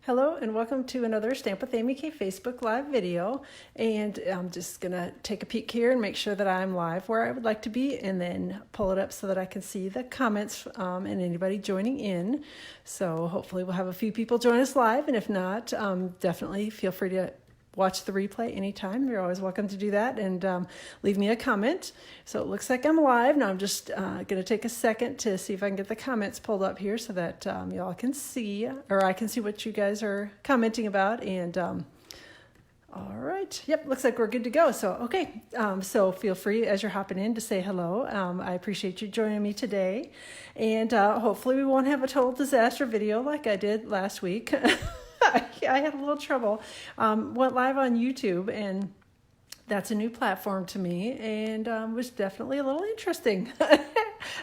Hello and welcome to another Stamp with Amy K Facebook Live video. And I'm just going to take a peek here and make sure that I'm live where I would like to be and then pull it up so that I can see the comments and anybody joining in. So hopefully we'll have a few people join us live, and if not, definitely feel free to watch the replay anytime. You're always welcome to do that and leave me a comment. So it looks like I'm live. Now I'm just going to take a second to see if I can get the comments pulled up here so that y'all can see, or I can see what you guys are commenting about. And all right. Yep, looks like we're good to go. So, okay. So feel free as you're hopping in to say hello. I appreciate you joining me today. And hopefully we won't have a total disaster video like I did last week. I had a little trouble. Went live on YouTube, and that's a new platform to me, and was definitely a little interesting.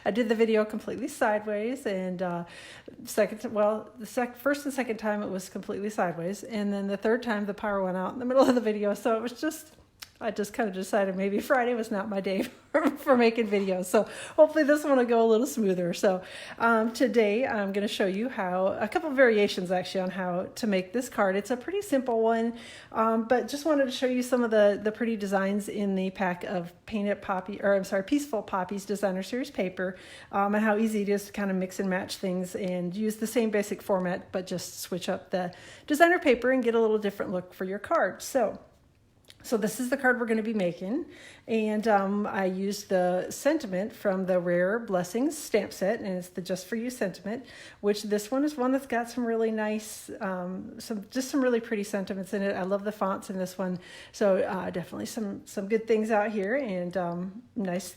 I did the video completely sideways, and first and second time it was completely sideways, and then the third time the power went out in the middle of the video, so it was just, I just kind of decided maybe Friday was not my day for making videos. So hopefully this one will go a little smoother. So today I'm going to show you a couple of variations actually on how to make this card. It's a pretty simple one, but just wanted to show you some of the pretty designs in the pack of Peaceful Poppies Designer Series paper, and how easy it is to kind of mix and match things and use the same basic format, but just switch up the designer paper and get a little different look for your card. So this is the card we're going to be making, and I used the sentiment from the Rare Blessings stamp set, and it's the Just For You sentiment, which this one is one that's got some really nice, some really pretty sentiments in it. I love the fonts in this one, so definitely some good things out here, and nice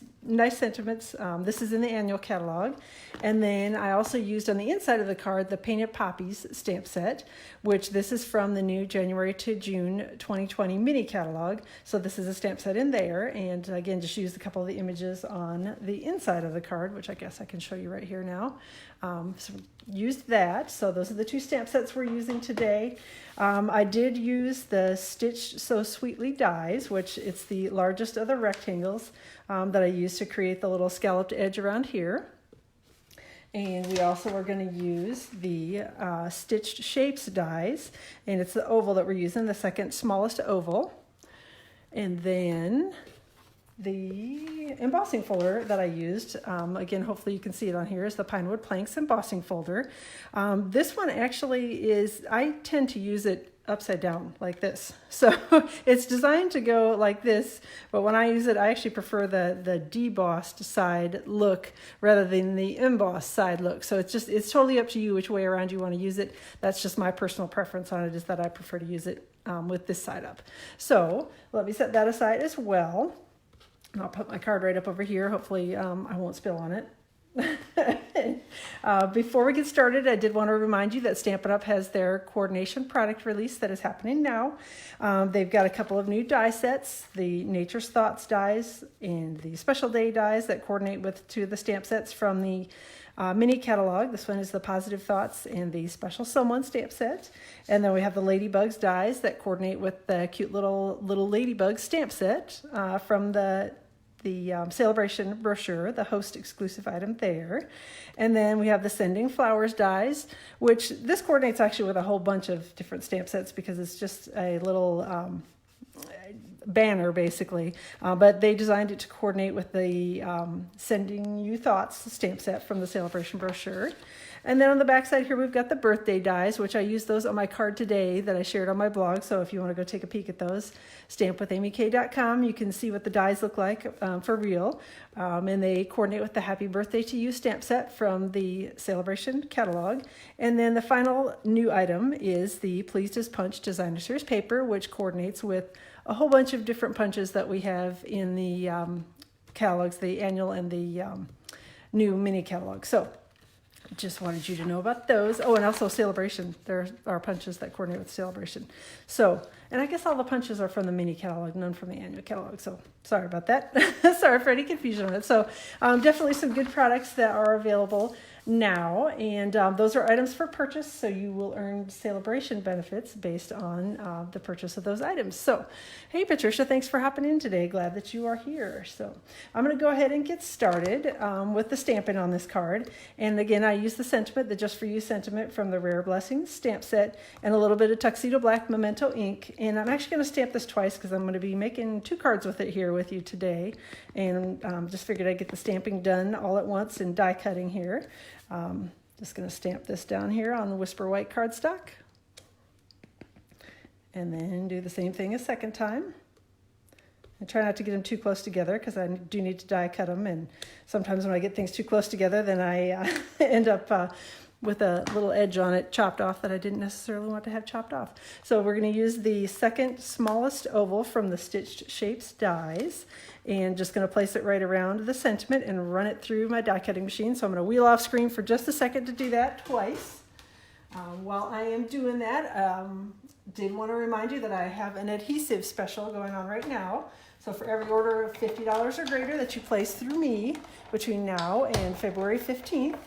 sentiments. This is in the annual catalog. And then I also used on the inside of the card the Painted Poppies stamp set, which this is from the new January to June 2020 mini catalog. So this is a stamp set in there, and again just used a couple of the images on the inside of the card, which I guess I can show you right here now. So used that. So those are the two stamp sets we're using today. I did use the Stitch So Sweetly dies, which it's the largest of the rectangles that I used to create the little scalloped edge around here. And we also are going to use the Stitched Shapes dies, and it's the oval that we're using, the second smallest oval. And then the embossing folder that I used, again, hopefully you can see it on here, is the Pinewood Planks embossing folder. This one actually is, I tend to use it upside down like this. So it's designed to go like this, but when I use it, I actually prefer the debossed side look rather than the embossed side look. So it's totally up to you which way around you want to use it. That's just my personal preference on it, is that I prefer to use it with this side up. So let me set that aside as well. And I'll put my card right up over here. Hopefully I won't spill on it. Before we get started, I did want to remind you that Stampin' Up! Has their coordination product release that is happening now. They've got a couple of new die sets, the Nature's Thoughts dies and the Special Day dies that coordinate with two of the stamp sets from the mini catalog. This one is the Positive Thoughts and the Special Someone stamp set. And then we have the Ladybugs dies that coordinate with the cute little Ladybug stamp set from the Celebration brochure, the host exclusive item there. And then we have the Sending Flowers dies, which this coordinates actually with a whole bunch of different stamp sets because it's just a little banner basically, but they designed it to coordinate with the Sending You Thoughts stamp set from the Celebration brochure. And then on the back side here we've got the birthday dies, which I used those on my card today that I shared on my blog. So if you want to go take a peek at those, stampwithamyk.com, you can see what the dies look like for real. And they coordinate with the Happy Birthday to You stamp set from the Celebration catalog. And then the final new item is the Pleased as Punch Designer Series paper, which coordinates with a whole bunch of different punches that we have in the catalogs, the annual and the new mini catalog. So just wanted you to know about those. Oh, and also Celebration. There are punches that coordinate with Celebration. So, and I guess all the punches are from the mini catalog, none from the annual catalog. So sorry about that. Sorry for any confusion on it. So definitely some good products that are available now, and those are items for purchase, so you will earn celebration benefits based on the purchase of those items. So, hey Patricia, thanks for hopping in today. Glad that you are here. So I'm going to go ahead and get started with the Stampin' on this card. And again, I use the sentiment, the Just For You sentiment from the Rare Blessings stamp set, and a little bit of Tuxedo Black Memento ink. And I'm actually going to stamp this twice because I'm going to be making 2 cards with it here with you today. And just figured I'd get the stamping done all at once and die cutting here. Just going to stamp this down here on the Whisper White cardstock. And then do the same thing a second time. And try not to get them too close together because I do need to die cut them. And sometimes when I get things too close together, then I end up with a little edge on it chopped off that I didn't necessarily want to have chopped off. So we're going to use the second smallest oval from the Stitched Shapes dies, and just going to place it right around the sentiment and run it through my die cutting machine. So I'm going to wheel off screen for just a second to do that twice. While I am doing that, did want to remind you that I have an adhesive special going on right now. So for every order of $50 or greater that you place through me between now and February 15th,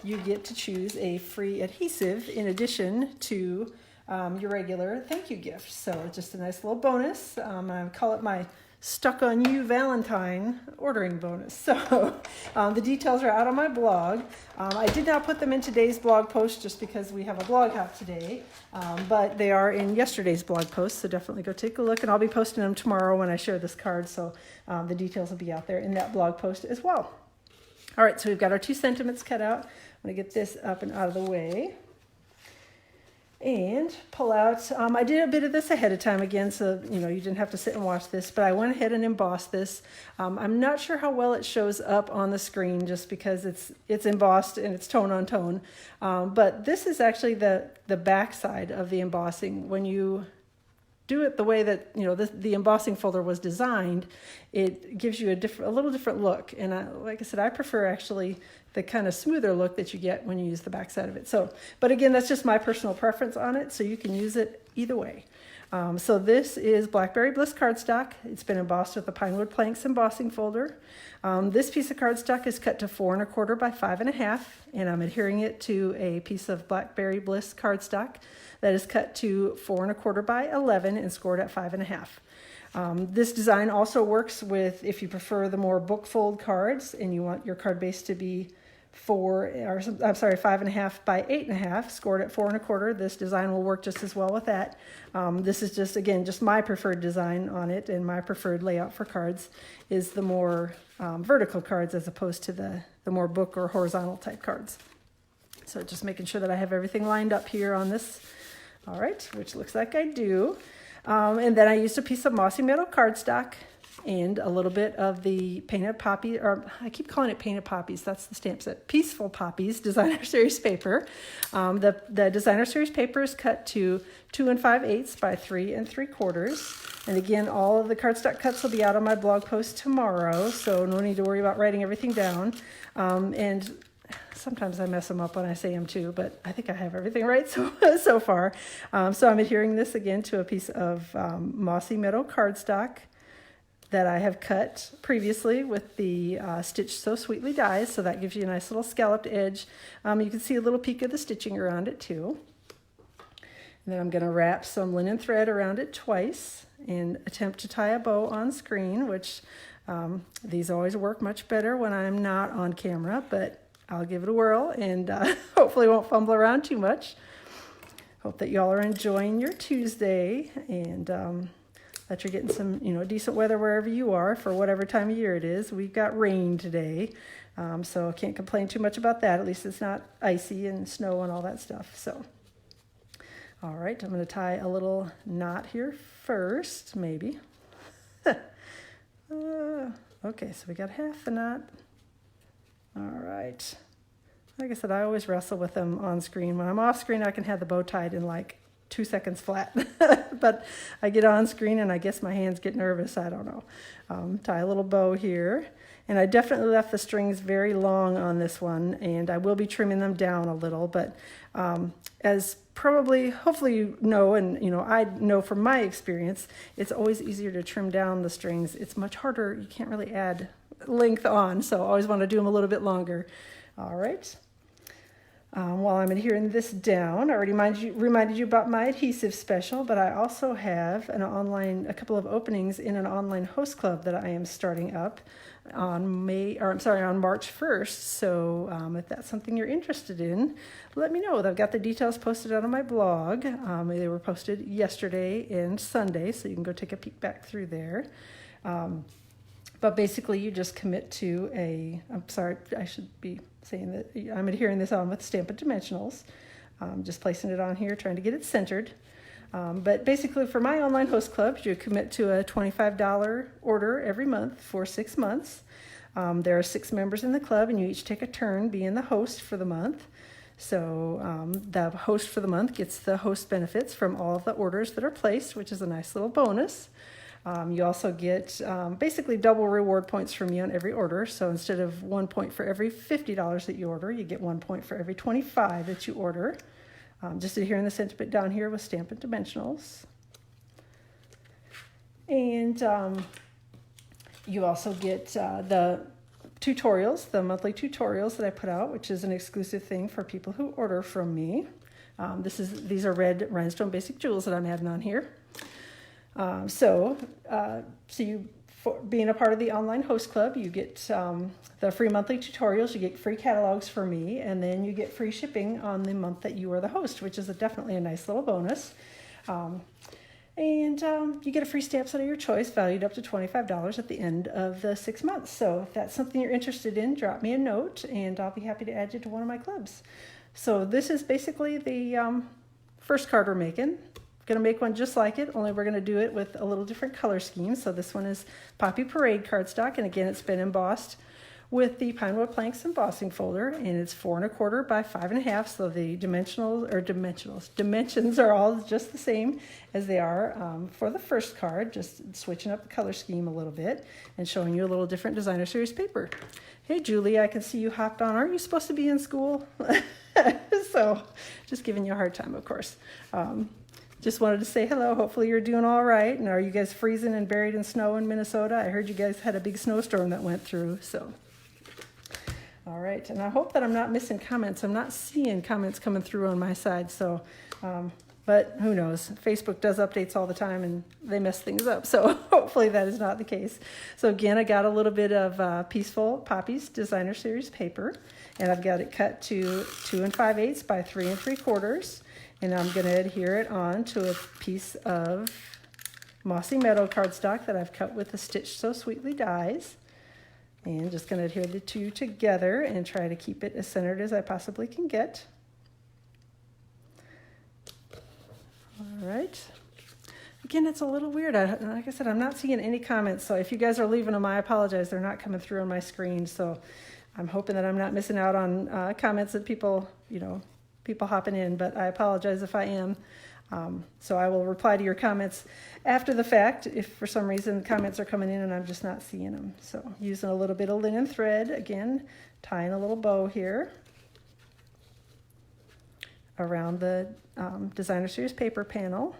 you get to choose a free adhesive in addition to your regular thank you gift. So just a nice little bonus. I call it my Stuck on You Valentine ordering bonus. So the details are out on my blog. I did not put them in today's blog post just because we have a blog hop today, but they are in yesterday's blog post, so definitely go take a look, and I'll be posting them tomorrow when I share this card, so the details will be out there in that blog post as well. All right, so we've got our 2 sentiments cut out. I'm going to get this up and out of the way. And pull out, I did a bit of this ahead of time again, so you didn't have to sit and watch this, but I went ahead and embossed this. I'm not sure how well it shows up on the screen just because it's embossed and it's tone on tone. But this is actually the back side of the embossing. When you do it the way that the embossing folder was designed, it gives you a little different look. And like I said, I prefer actually the kind of smoother look that you get when you use the back side of it. So, but again, that's just my personal preference on it, so you can use it either way. So this is Blackberry Bliss cardstock. It's been embossed with the Pinewood Planks embossing folder. This piece of cardstock is cut to 4 1/4 by 5 1/2, and I'm adhering it to a piece of Blackberry Bliss cardstock that is cut to 4 1/4 by 11 and scored at 5 1/2. This design also works with, if you prefer the more book fold cards and you want your card base to be 5 1/2 by 8 1/2, scored at 4 1/4. This design will work just as well with that. This is just my preferred design on it, and my preferred layout for cards is the more vertical cards as opposed to the more book or horizontal type cards. So just making sure that I have everything lined up here on this. All right, which looks like I do. And then I used a piece of Mossy Meadow cardstock and a little bit of the Painted Poppy, or I keep calling it Painted Poppies, that's the stamp set, Peaceful Poppies Designer Series paper. The Designer Series paper is cut to 2 5/8 by 3 3/4. And again, all of the cardstock cuts will be out on my blog post tomorrow, so no need to worry about writing everything down. And sometimes I mess them up when I say them too, but I think I have everything right so far. So I'm adhering this again to a piece of Mossy Meadow cardstock that I have cut previously with the Stitch So Sweetly dies, so that gives you a nice little scalloped edge. You can see a little peek of the stitching around it too. And then I'm going to wrap some linen thread around it twice and attempt to tie a bow on screen, which these always work much better when I'm not on camera, but I'll give it a whirl and hopefully won't fumble around too much. Hope that y'all are enjoying your Tuesday, and that you're getting some, decent weather wherever you are for whatever time of year it is. We've got rain today, so I can't complain too much about that. At least it's not icy and snow and all that stuff. So, all right, I'm going to tie a little knot here first, maybe. Okay, so we got half the knot. All right. Like I said, I always wrestle with them on screen. When I'm off screen, I can have the bow tied in like 2 seconds flat. But I get on screen and I guess my hands get nervous. I don't know. Tie a little bow here. And I definitely left the strings very long on this one, and I will be trimming them down a little. But as hopefully you know, and I know from my experience, it's always easier to trim down the strings. It's much harder. You can't really add length on, so I always want to do them a little bit longer. All right. While I'm adhering this down, I already reminded you about my adhesive special, but I also have a couple of openings in an online host club that I am starting up on March 1st. So if that's something you're interested in, let me know. I've got the details posted out on my blog. They were posted yesterday and Sunday, so you can go take a peek back through there. But basically, you just commit to I should be saying that I'm adhering this on with Stampin' Dimensionals. Just placing it on here, trying to get it centered. But basically, for my online host clubs, you commit to a $25 order every month for 6 months. There are 6 members in the club, and you each take a turn being the host for the month. So the host for the month gets the host benefits from all of the orders that are placed, which is a nice little bonus. You also get basically double reward points from me on every order. So instead of 1 point for every $50 that you order, you get 1 point for every $25 that you order. Just adhering the sentiment down here with Stampin' Dimensionals. And you also get the tutorials, the monthly tutorials that I put out, which is an exclusive thing for people who order from me. These are red rhinestone basic jewels that I'm adding on here. So being a part of the online host club, you get the free monthly tutorials, you get free catalogs for me, and then you get free shipping on the month that you are the host, which is definitely a nice little bonus. And you get a free stamp set of your choice, valued up to $25 at the end of the 6 months. So if that's something you're interested in, drop me a note, and I'll be happy to add you to one of my clubs. So this is basically the first card we're making. Going to make one just like it, only we're going to do it with a little different color scheme. So this one is Poppy Parade cardstock, and again, it's been embossed with the Pinewood Planks embossing folder, and it's 4 1/4 by 5 1/2. So the dimensions are all just the same as they are for the first card, just switching up the color scheme a little bit and showing you a little different designer series paper. Hey, Julie, I can see you hopped on. Aren't you supposed to be in school? So just giving you a hard time, of course. Just wanted to say hello. Hopefully you're doing all right. And are you guys freezing and buried in snow in Minnesota? I heard you guys had a big snowstorm that went through. So, all right. And I hope that I'm not missing comments. I'm not seeing comments coming through on my side. So, but who knows? Facebook does updates all the time, and they mess things up. So hopefully that is not the case. So again, I got a little bit of Peaceful Poppies Designer Series paper, and I've got it cut to 2 5/8 by 3 3/4. And I'm going to adhere it on to a piece of Mossy Meadow cardstock that I've cut with the Stitch So Sweetly dies. And just going to adhere the two together and try to keep it as centered as I possibly can get. All right. Again, it's a little weird. Like I said, I'm not seeing any comments. So if you guys are leaving them, I apologize. They're not coming through on my screen. So I'm hoping that I'm not missing out on comments that people hopping in, but I apologize if I am. So I will reply to your comments after the fact if for some reason comments are coming in and I'm just not seeing them. So using a little bit of linen thread, again, tying a little bow here around the Designer Series paper panel.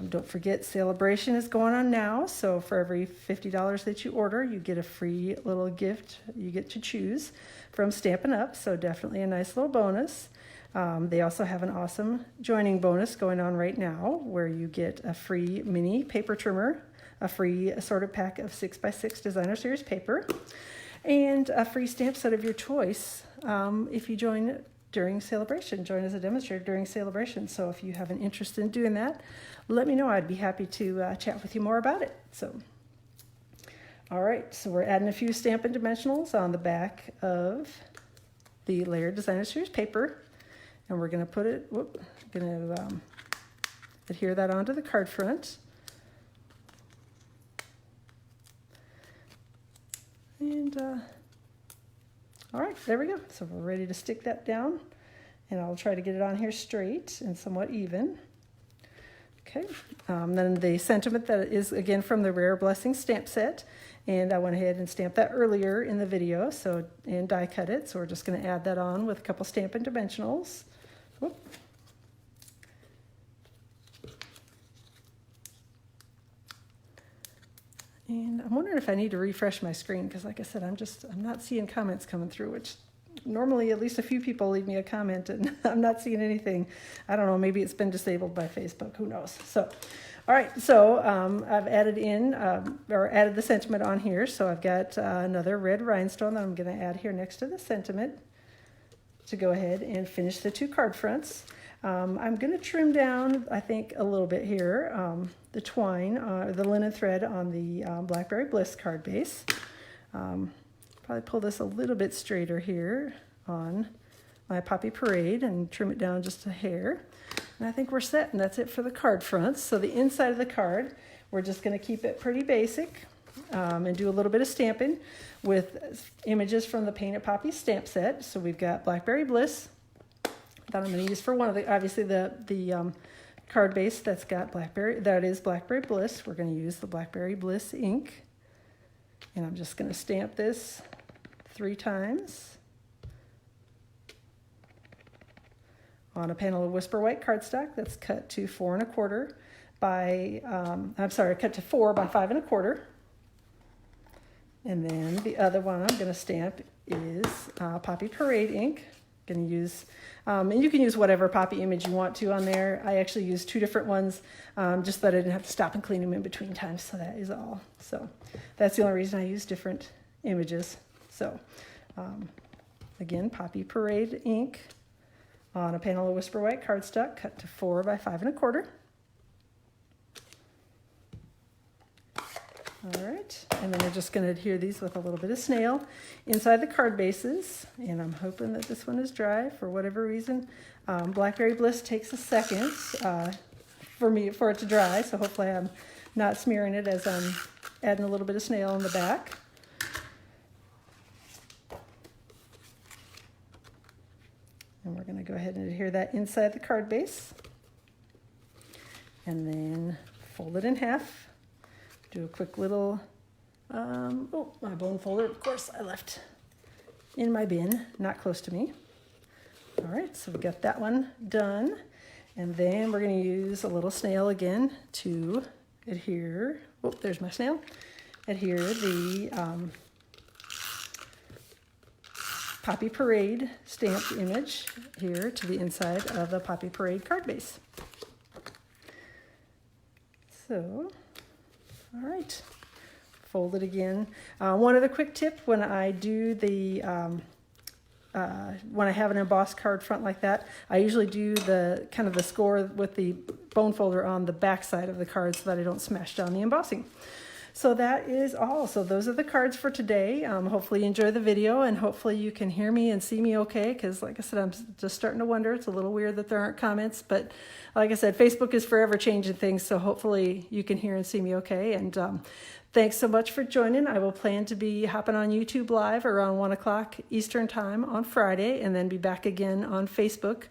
Don't forget, Celebration is going on now, so for every $50 that you order, you get a free little gift you get to choose from Stampin' Up, so definitely a nice little bonus. They also have an awesome joining bonus going on right now where you get a free mini paper trimmer, a free assorted pack of 6x6 Designer Series paper, and a free stamp set of your choice if you join during Celebration. Join as a demonstrator during Celebration. So if you have an interest in doing that, let me know. I'd be happy to chat with you more about it. So, all right, so we're adding a few Stampin' Dimensionals on the back of the layered Designer Series paper, and we're going to put it, adhere that onto the card front. And all right, there we go. So we're ready to stick that down, and I'll try to get it on here straight and somewhat even. Okay, then the sentiment that is again from the Rare Blessing stamp set, and I went ahead and stamped that earlier in the video, and die cut it. So we're just going to add that on with a couple Stampin' Dimensionals. Whoop. And I'm wondering if I need to refresh my screen because, like I said, I'm not seeing comments coming through, which normally at least a few people leave me a comment, and I'm not seeing anything. I don't know, maybe it's been disabled by Facebook, who knows. So, all right, so I've added in, or added the sentiment on here. So I've got another red rhinestone that I'm going to add here next to the sentiment to go ahead and finish the 2 card fronts. I'm going to trim down, I think, a little bit here, the twine, the linen thread on the Blackberry Bliss card base. Probably pull this a little bit straighter here on my Poppy Parade and trim it down just a hair. And I think we're set, and that's it for the card fronts. So the inside of the card, we're just going to keep it pretty basic and do a little bit of stamping with images from the Painted Poppies stamp set. So we've got Blackberry Bliss that I'm going to use for one of the, obviously the card base that's got that is Blackberry Bliss. We're going to use the Blackberry Bliss ink. And I'm just going to stamp this 3 times on a panel of Whisper White cardstock that's cut to 4 1/4 by, cut to 4 by 5 1/4. And then the other one I'm going to stamp is Poppy Parade ink. Going to use, and you can use whatever Poppy image you want to on there. I actually used 2 different ones, just that I didn't have to stop and clean them in between times, so that is all. So that's the only reason I use different images. So again, Poppy Parade ink on a panel of Whisper White cardstock cut to 4 by 5 1/4. All right, and then we're just going to adhere these with a little bit of snail inside the card bases, and I'm hoping that this one is dry for whatever reason. Blackberry Bliss takes a second for it to dry, so hopefully I'm not smearing it as I'm adding a little bit of snail in the back. And we're going to go ahead and adhere that inside the card base, and then fold it in half. Do a quick little, oh, my bone folder, of course, I left in my bin, not close to me. All right, so we got that one done. And then we're going to use a little snail again to adhere, oh, there's my snail, adhere the Poppy Parade stamped image here to the inside of the Poppy Parade card base. So, all right, fold it again. One other quick tip, when I do the, when I have an embossed card front like that, I usually do the kind of the score with the bone folder on the back side of the card so that I don't smash down the embossing. So that is all. So those are the cards for today. Hopefully you enjoy the video, and hopefully you can hear me and see me okay, because like I said, I'm just starting to wonder. It's a little weird that there aren't comments, but like I said, Facebook is forever changing things, so hopefully you can hear and see me okay. And thanks so much for joining. I will plan to be hopping on YouTube Live around 1 o'clock Eastern Time on Friday, and then be back again on Facebook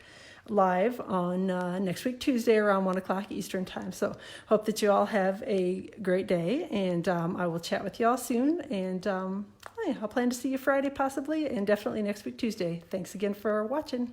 Live on next week, Tuesday, around 1 o'clock Eastern Time. So hope that you all have a great day, and I will chat with you all soon. And I'll plan to see you Friday possibly, and definitely next week, Tuesday. Thanks again for watching.